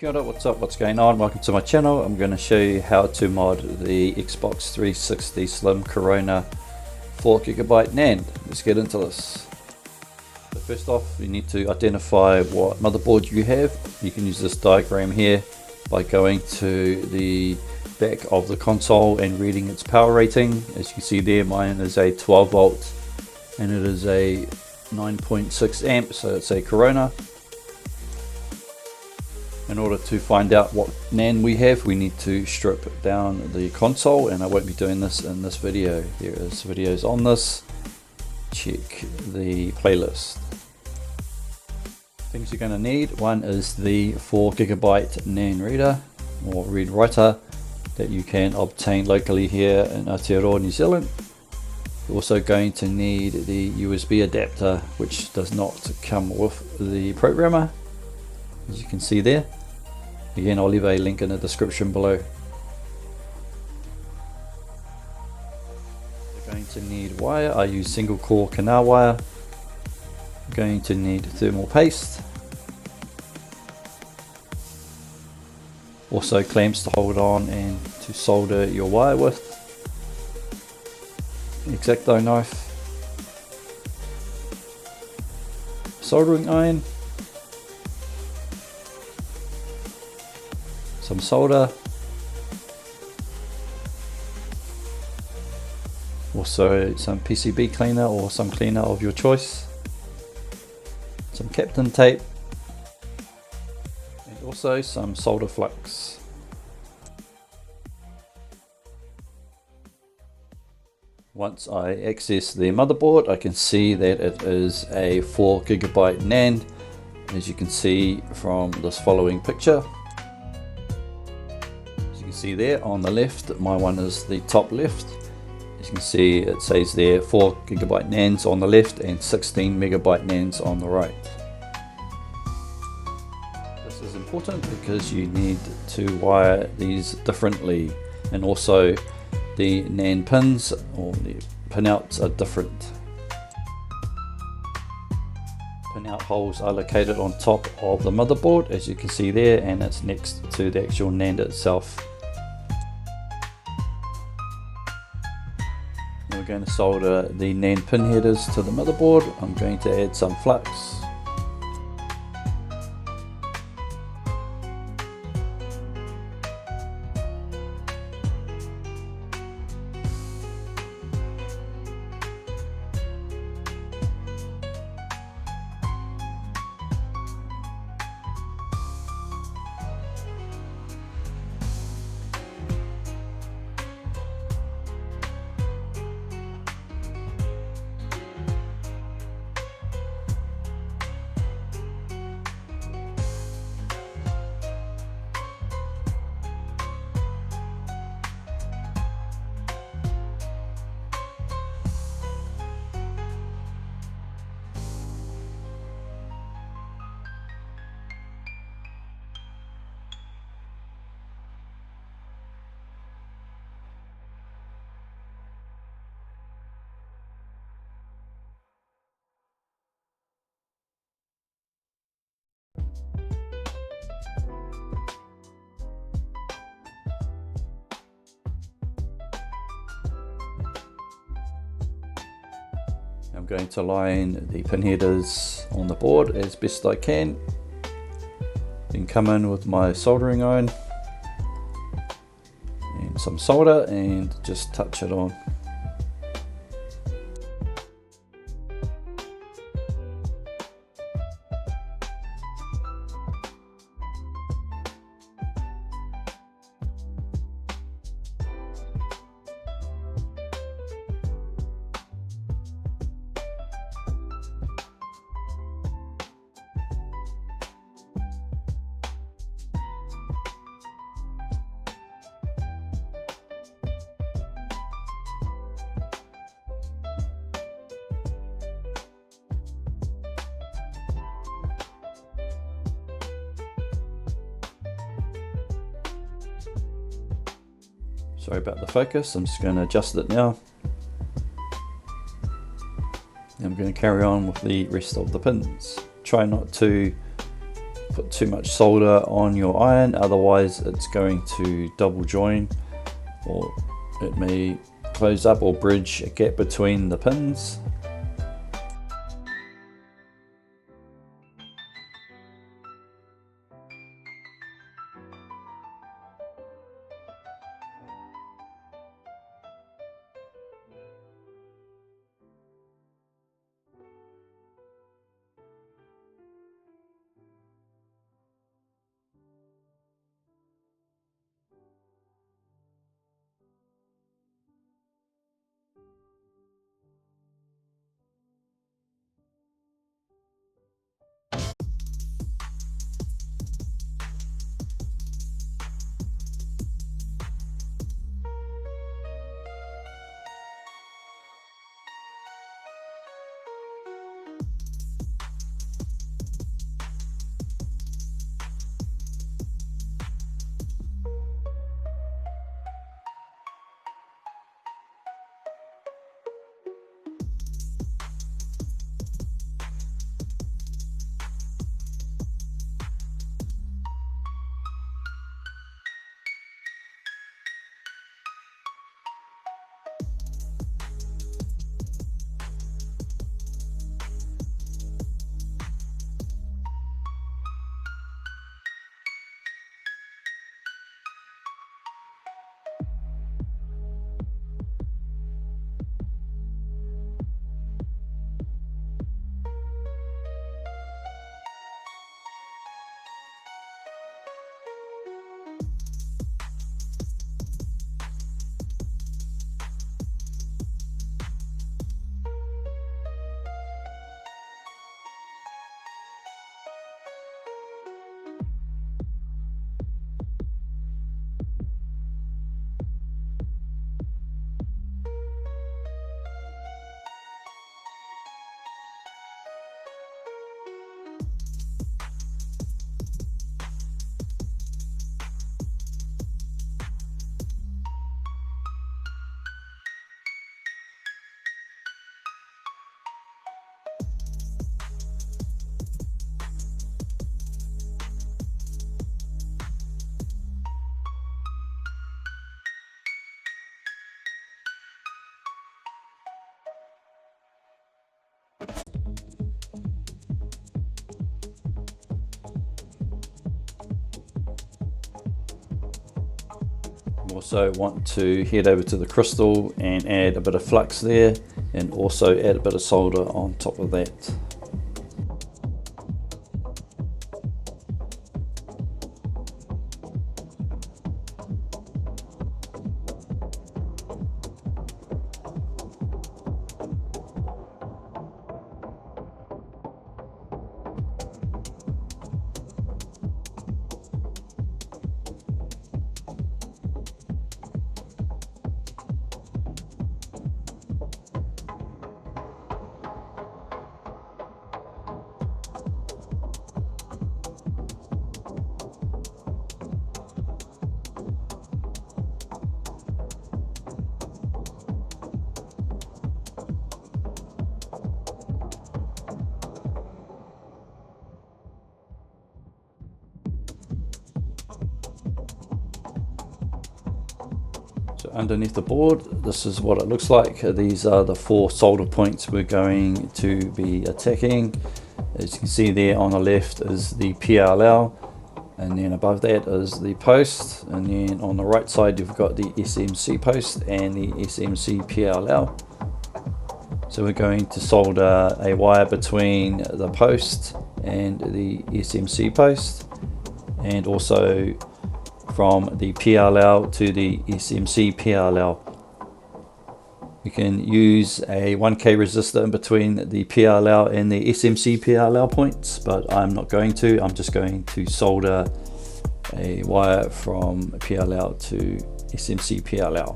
Kia ora, what's up, what's going on? Welcome to my channel. I'm going to show you how to mod the Xbox 360 Slim Corona 4GB NAND. Let's get into this. So first off, you need to identify what motherboard you have. You can use this diagram here by going to the back of the console and reading its power rating. As you can see there, mine is a 12 volt and it is a 9.6 amp, so it's a Corona. In order to find out what NAND we have, we need to strip down the console, and I won't be doing this in this video. There is videos on this. Check the playlist. Things you're going to need: one is the 4GB NAND Reader or read writer that you can obtain locally here in Aotearoa, New Zealand. You're also going to need the USB adapter, which does not come with the programmer, as you can see there. Again, I'll leave a link in the description below. You're going to need wire. I use single core canal wire. You're going to need thermal paste. Also clamps to hold on and to solder your wire with. X-Acto knife. Soldering iron. Some solder, also some PCB cleaner or some cleaner of your choice, some Kapton tape, and also some solder flux. Once I access the motherboard, I can see that it is a 4GB NAND, as you can see from this following picture. See there on the left, my one is the top left. As you can see, it says there 4GB NANDs on the left and 16MB NANDs on the right. This is important because you need to wire these differently, and also the NAND pins or the pinouts are different. Pinout holes are located on top of the motherboard, as you can see there, and it's next to the actual NAND itself. We're going to solder the NAND pin headers to the motherboard. I'm going to add some flux. I'm going to line the pin headers on the board as best I can. Then come in with my soldering iron and some solder and just touch it on. Sorry about the focus, I'm just going to adjust it now. I'm going to carry on with the rest of the pins. Try not to put too much solder on your iron, otherwise it's going to double join, or it may close up or bridge a gap between the pins. Also want to head over to the crystal and add a bit of flux there, and also add a bit of solder on top of that. So underneath the board, this is what it looks like. These are the 4 solder points we're going to be attacking. As you can see there on the left is the PLL, and then above that is the post, and then on the right side you've got the SMC post and the SMC PLL. So we're going to solder a wire between the post and the SMC post, and also from the PLL to the SMC PLL. You can use a 1K resistor in between the PLL and the SMC PLL points, but I'm not going to. I'm just going to solder a wire from PLL to SMC PLL.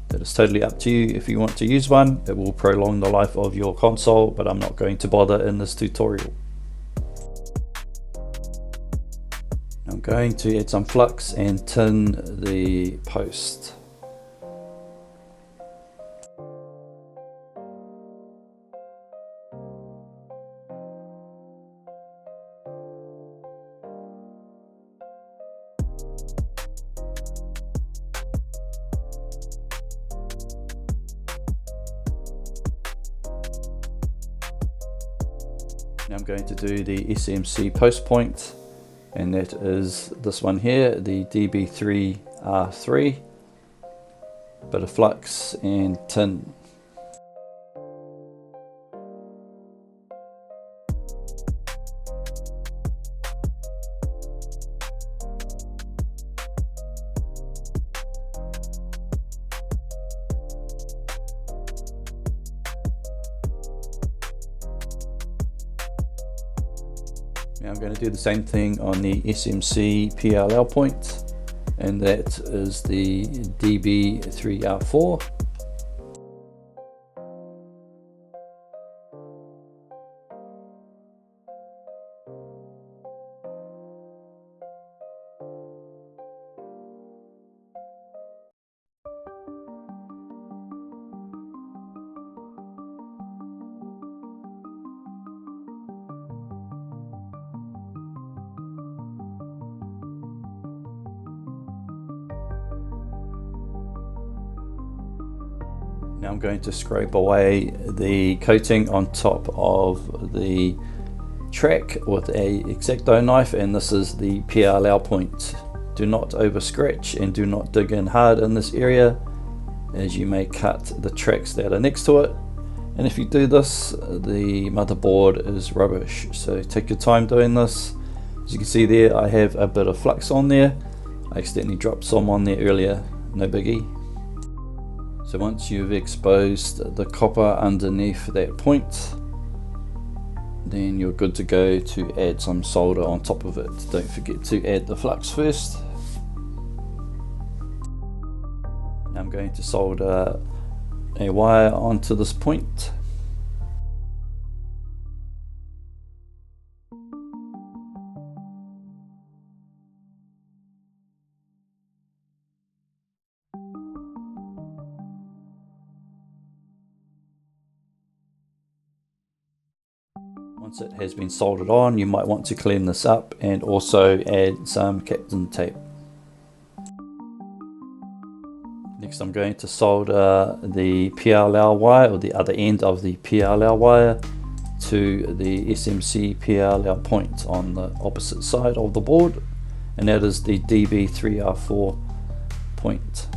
That is totally up to you. If you want to use one, it will prolong the life of your console, but I'm not going to bother in this tutorial. I'm going to add some flux and tin the post. Now I'm going to do the SMC post point, and that is this one here, the DB3R3, bit of flux and tin. Now I'm going to do the same thing on the SMC PLL point, and that is the DB3R4. Now I'm going to scrape away the coating on top of the track with a X-Acto knife, and this is the PLL point. Do not over scratch and do not dig in hard in this area, as you may cut the tracks that are next to it, and if you do this, the motherboard is rubbish. So take your time doing this. As you can see there, I have a bit of flux on there. I accidentally dropped some on there earlier, no biggie. So once you've exposed the copper underneath that point, then you're good to go to add some solder on top of it. Don't forget to add the flux first. Now I'm going to solder a wire onto this point. Once it has been soldered on, you might want to clean this up and also add some Kapton tape. Next I'm going to solder the PLL wire, or the other end of the PLL wire, to the SMC PLL point on the opposite side of the board, and that is the DB3R4 point.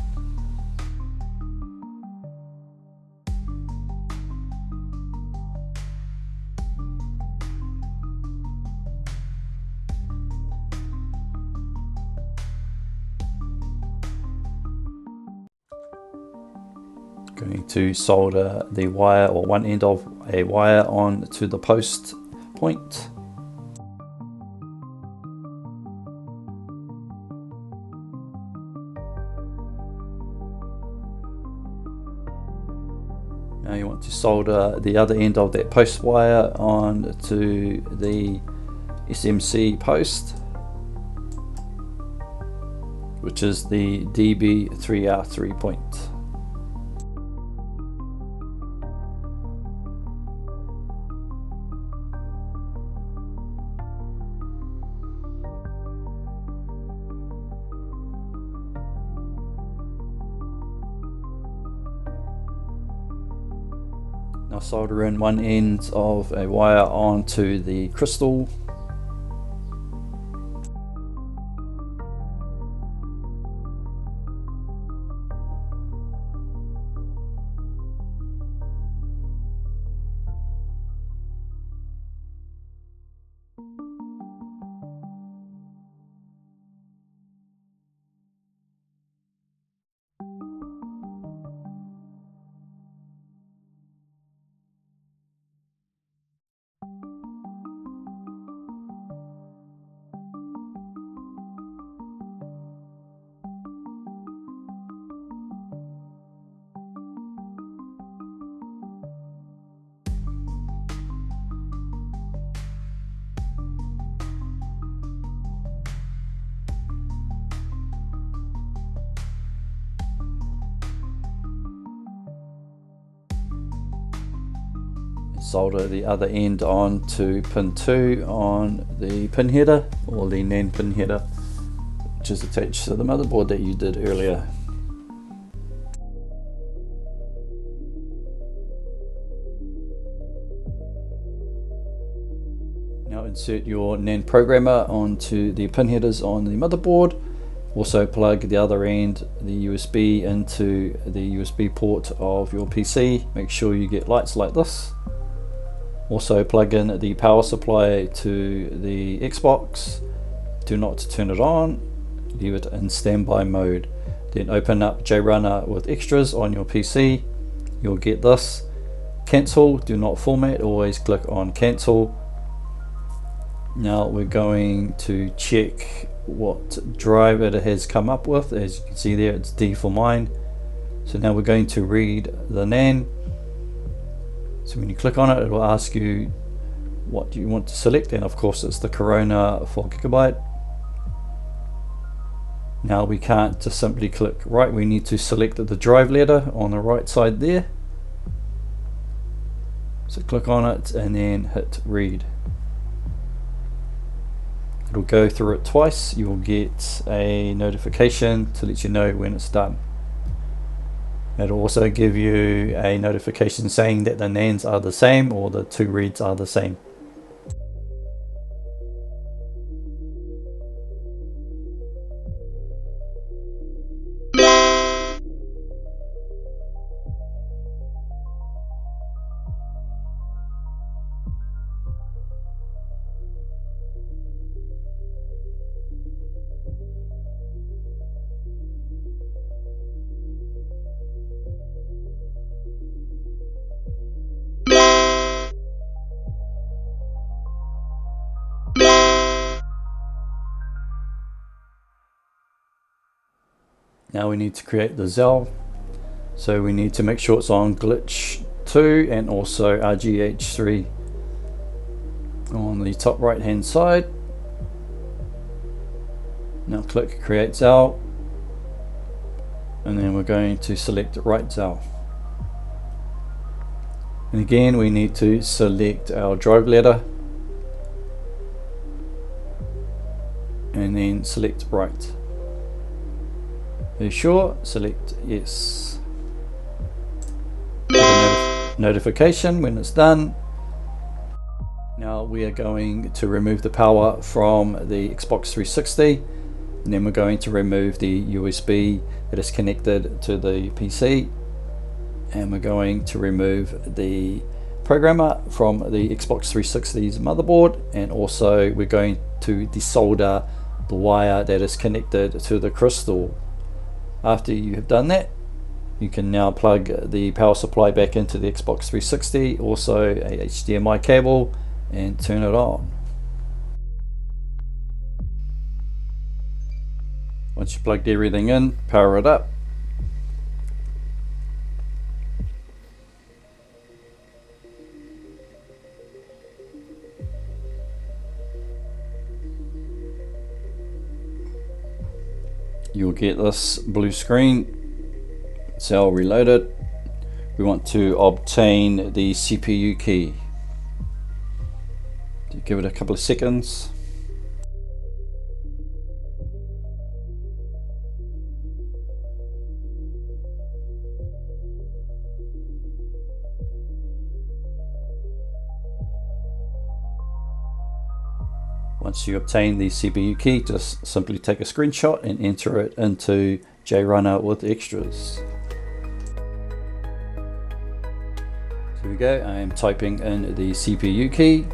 Going to solder the wire, or one end of a wire, on to the post point. Now you want to solder the other end of that post wire on to the SMC post, which is the DB3R3 point. Now solder in one end of a wire onto the crystal. Solder the other end on to pin 2 on the pin header, or the NAND pin header, which is attached to the motherboard that you did earlier. insert your NAND programmer onto the pin headers on the motherboard. Also plug the other end, the USB, into the USB port of your PC. Make sure you get lights like this. Also plug in the power supply to the Xbox. Do not turn it on, leave it in standby mode. Then open up JRunner with extras on your PC. You'll get this. Cancel, do not format, always click on cancel. Now we're going to check what drive it has come up with. As you can see there, it's D for mine. So now we're going to read the NAND. So when you click on it, it will ask you what you want to select, and of course it's the Corona 4GB. Now we can't just simply click right, we need to select the drive letter on the right side there. So click on it and then hit read. It'll go through it twice. You will get a notification to let you know when it's done. It'll also give you a notification saying that the NANDs are the same, or the two reads are the same. Now we need to create the ZEL. So we need to make sure it's on glitch 2 and also RGH3 on the top right hand side. Now click create ZEL, and then we're going to select write ZEL. And again we need to select our drive letter and then select write. Are you sure? Select yes. Notification when it's done. Now we are going to remove the power from the Xbox 360, and then we're going to remove the USB that is connected to the PC, and we're going to remove the programmer from the Xbox 360's motherboard, and also we're going to desolder the wire that is connected to the crystal. After you have done that, you can now plug the power supply back into the Xbox 360, also a HDMI cable, and turn it on. Once you plugged everything in, power it up. You'll get this blue screen. ZEL reloaded. We want to obtain the CPU key. Give it a couple of seconds. Once you obtain the CPU key, just simply take a screenshot and enter it into JRunner with extras. Here we go, I am typing in the CPU key.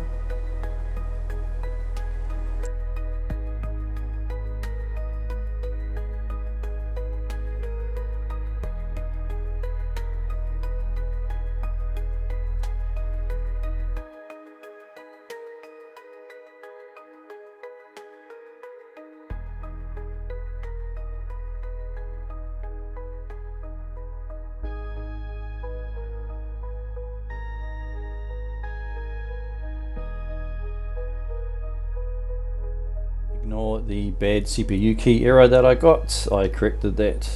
Ignore the bad CPU key error that I got. I corrected that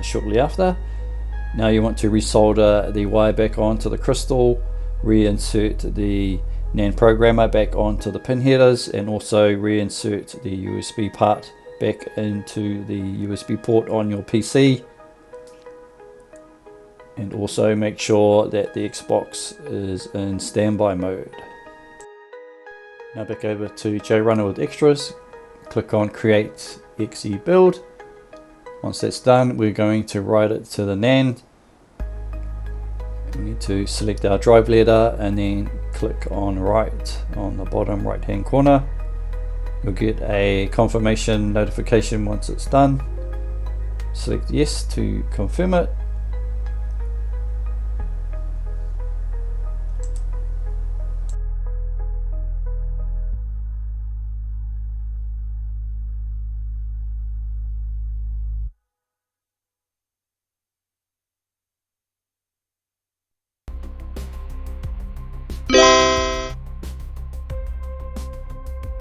shortly after. Now you want to resolder the wire back onto the crystal, reinsert the NAND programmer back onto the pin headers, and also reinsert the USB part back into the USB port on your PC. And also make sure that the Xbox is in standby mode. Now back over to JRunner with extras, click on create exe build. Once that's done, we're going to write it to the NAND. We need to select our drive letter and then click on write on the bottom right hand corner. You'll get a confirmation notification once it's done. Select yes to confirm it.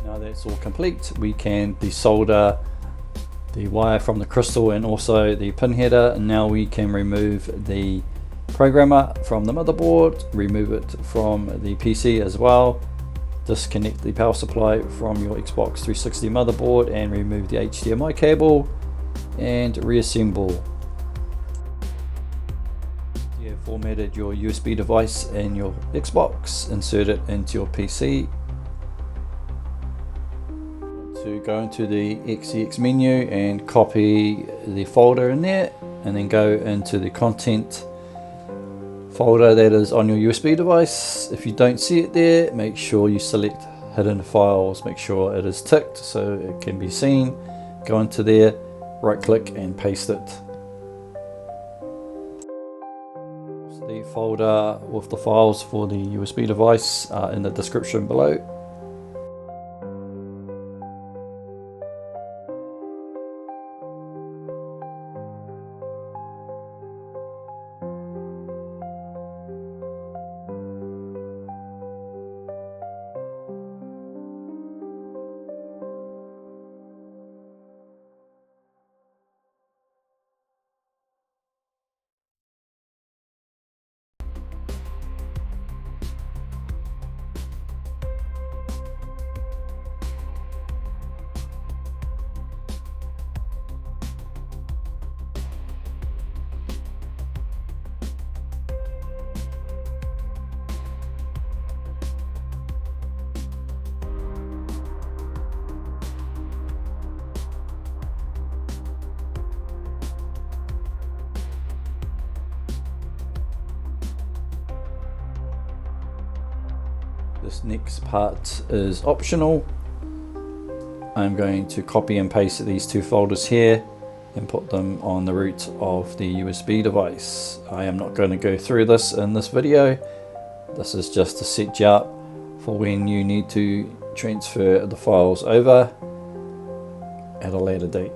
Now that's all complete, we can desolder the wire from the crystal and also the pin header, and now we can remove the programmer from the motherboard, remove it from the PC as well, disconnect the power supply from your Xbox 360 motherboard and remove the HDMI cable and reassemble. You have formatted your USB device and your Xbox, insert it into your PC. To go into the XEX menu and copy the folder in there, and then go into the content folder that is on your USB device. If you don't see it there, make sure you select hidden files, make sure it is ticked so it can be seen. Go into there, right click and paste it. The folder with the files for the USB device are in the description below. This next part is optional. I'm going to copy and paste these two folders here and put them on the root of the USB device. I am not going to go through this in this video. This is just to set you up for when you need to transfer the files over at a later date.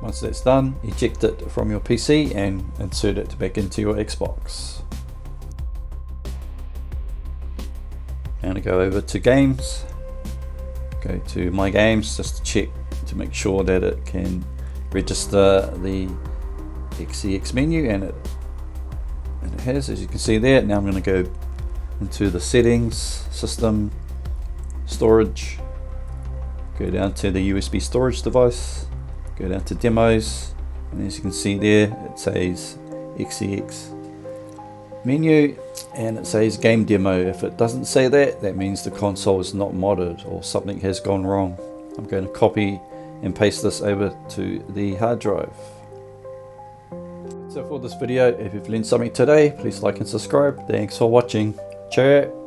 Once that's done, eject it from your PC and insert it back into your Xbox. Now to go over to games, go to my games just to check to make sure that it can register the XEX menu, and it has, as you can see there. Now I'm going to go into the settings, system, storage, go down to the USB storage device, go down to demos, and as you can see there it says XEX menu and it says game demo. If it doesn't say that, that means the console is not modded or something has gone wrong. I'm going to copy and paste this over to the hard drive. So for this video, if you've learned something today, please like and subscribe. Thanks for watching. Ciao.